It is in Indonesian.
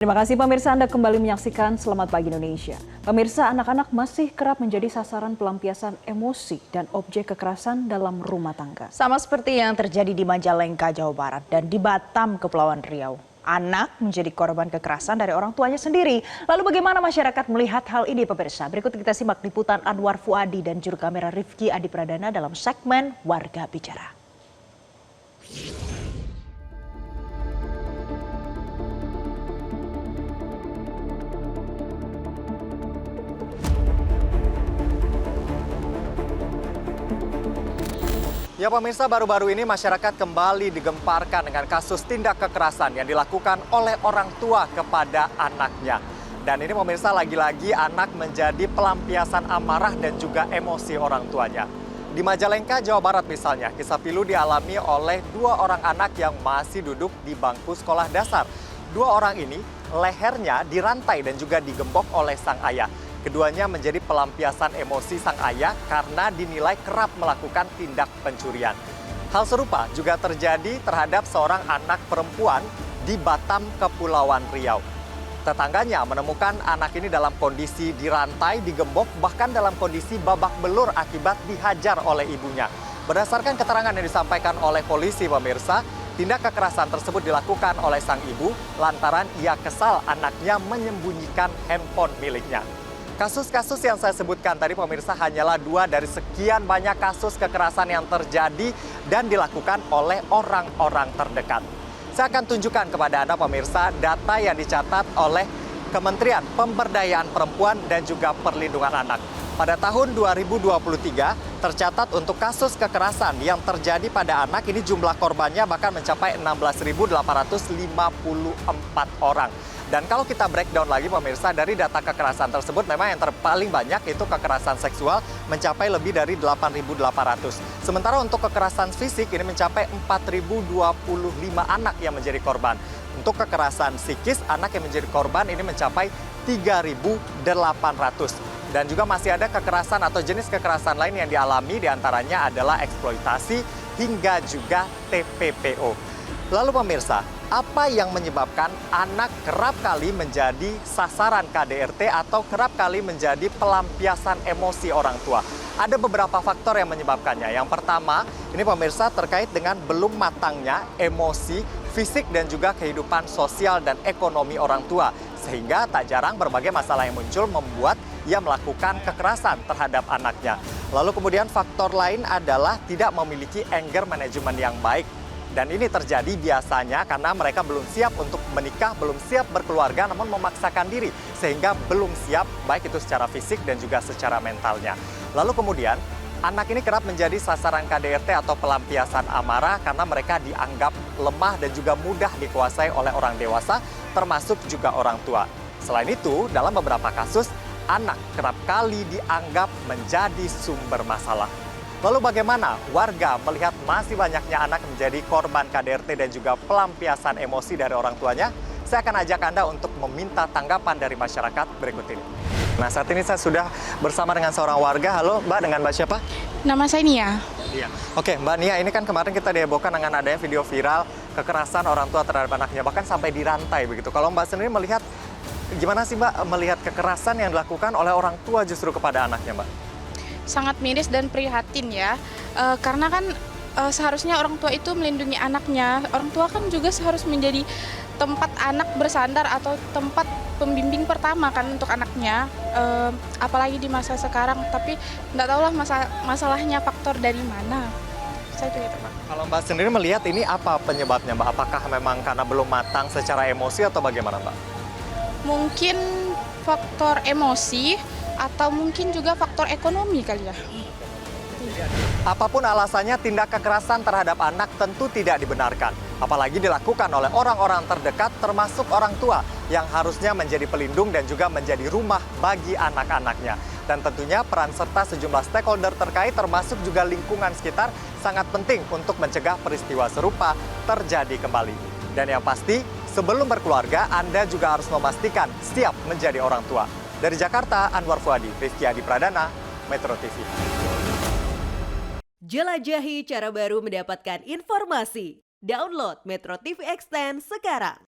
Terima kasih pemirsa, Anda kembali menyaksikan Selamat Pagi Indonesia. Pemirsa, anak-anak masih kerap menjadi sasaran pelampiasan emosi dan objek kekerasan dalam rumah tangga. Sama seperti yang terjadi di Majalengka, Jawa Barat dan di Batam, Kepulauan Riau. Anak menjadi korban kekerasan dari orang tuanya sendiri. Lalu bagaimana masyarakat melihat hal ini pemirsa? Berikut kita simak liputan Anwar Fuadi dan juru kamera Rifki Adi Pradana dalam segmen Warga Bicara. Ya pemirsa, baru-baru ini masyarakat kembali digemparkan dengan kasus tindak kekerasan yang dilakukan oleh orang tua kepada anaknya. Dan ini pemirsa, lagi-lagi anak menjadi pelampiasan amarah dan juga emosi orang tuanya. Di Majalengka, Jawa Barat misalnya, kisah pilu dialami oleh dua orang anak yang masih duduk di bangku sekolah dasar. Dua orang ini lehernya dirantai dan juga digembok oleh sang ayah. Keduanya menjadi pelampiasan emosi sang ayah karena dinilai kerap melakukan tindak pencurian. Hal serupa juga terjadi terhadap seorang anak perempuan di Batam, Kepulauan Riau. Tetangganya menemukan anak ini dalam kondisi dirantai, digembok, bahkan dalam kondisi babak belur akibat dihajar oleh ibunya. Berdasarkan keterangan yang disampaikan oleh polisi pemirsa, tindak kekerasan tersebut dilakukan oleh sang ibu lantaran ia kesal anaknya menyembunyikan handphone miliknya. Kasus-kasus yang saya sebutkan tadi pemirsa hanyalah dua dari sekian banyak kasus kekerasan yang terjadi dan dilakukan oleh orang-orang terdekat. Saya akan tunjukkan kepada Anda pemirsa data yang dicatat oleh Kementerian Pemberdayaan Perempuan dan juga Perlindungan Anak. Pada tahun 2023 tercatat untuk kasus kekerasan yang terjadi pada anak ini jumlah korbannya bahkan mencapai 16.854 orang. Dan kalau kita breakdown lagi pemirsa, dari data kekerasan tersebut memang yang paling banyak itu kekerasan seksual mencapai lebih dari 8.800. Sementara untuk kekerasan fisik ini mencapai 4.025 anak yang menjadi korban. Untuk kekerasan psikis, anak yang menjadi korban ini mencapai 3.800. Dan juga masih ada kekerasan atau jenis kekerasan lain yang dialami, diantaranya adalah eksploitasi hingga juga TPPO. Lalu pemirsa, apa yang menyebabkan anak kerap kali menjadi sasaran KDRT atau kerap kali menjadi pelampiasan emosi orang tua? Ada beberapa faktor yang menyebabkannya. Yang pertama, ini pemirsa terkait dengan belum matangnya emosi, fisik dan juga kehidupan sosial dan ekonomi orang tua. Sehingga tak jarang berbagai masalah yang muncul membuat ia melakukan kekerasan terhadap anaknya. Lalu kemudian faktor lain adalah tidak memiliki anger management yang baik. Dan ini terjadi biasanya karena mereka belum siap untuk menikah, belum siap berkeluarga, namun memaksakan diri. Sehingga belum siap, baik itu secara fisik dan juga secara mentalnya. Lalu kemudian, anak ini kerap menjadi sasaran KDRT atau pelampiasan amarah karena mereka dianggap lemah dan juga mudah dikuasai oleh orang dewasa, termasuk juga orang tua. Selain itu, dalam beberapa kasus, anak kerap kali dianggap menjadi sumber masalah. Lalu bagaimana warga melihat masih banyaknya anak menjadi korban KDRT dan juga pelampiasan emosi dari orang tuanya? Saya akan ajak Anda untuk meminta tanggapan dari masyarakat berikut ini. Nah, saat ini saya sudah bersama dengan seorang warga. Halo Mbak, dengan Mbak siapa? Nama saya Nia. Iya. Oke, Mbak Nia, ini kan kemarin kita dihebohkan dengan adanya video viral kekerasan orang tua terhadap anaknya, bahkan sampai dirantai begitu. Kalau Mbak sendiri melihat, gimana sih Mbak melihat kekerasan yang dilakukan oleh orang tua justru kepada anaknya, Mbak? Sangat miris dan prihatin ya, karena kan seharusnya orang tua itu melindungi anaknya. Orang tua kan juga seharus menjadi tempat anak bersandar atau tempat pembimbing pertama kan untuk anaknya, apalagi di masa sekarang. Tapi nggak tahulah masalahnya faktor dari mana. Saya juga Pak. Kalau Mbak sendiri melihat ini apa penyebabnya, Mbak? Apakah memang karena belum matang secara emosi atau bagaimana, Mbak? Mungkin faktor emosi atau mungkin juga faktor ekonomi kali ya. Apapun alasannya, tindak kekerasan terhadap anak tentu tidak dibenarkan. Apalagi dilakukan oleh orang-orang terdekat termasuk orang tua yang harusnya menjadi pelindung dan juga menjadi rumah bagi anak-anaknya. Dan tentunya peran serta sejumlah stakeholder terkait termasuk juga lingkungan sekitar sangat penting untuk mencegah peristiwa serupa terjadi kembali. Dan yang pasti, sebelum berkeluarga, Anda juga harus memastikan siap menjadi orang tua. Dari Jakarta, Anwar Fuadi, Rifki Adi Pradana, Metro TV. Jelajahi cara baru mendapatkan informasi. Download Metro TV Extend sekarang.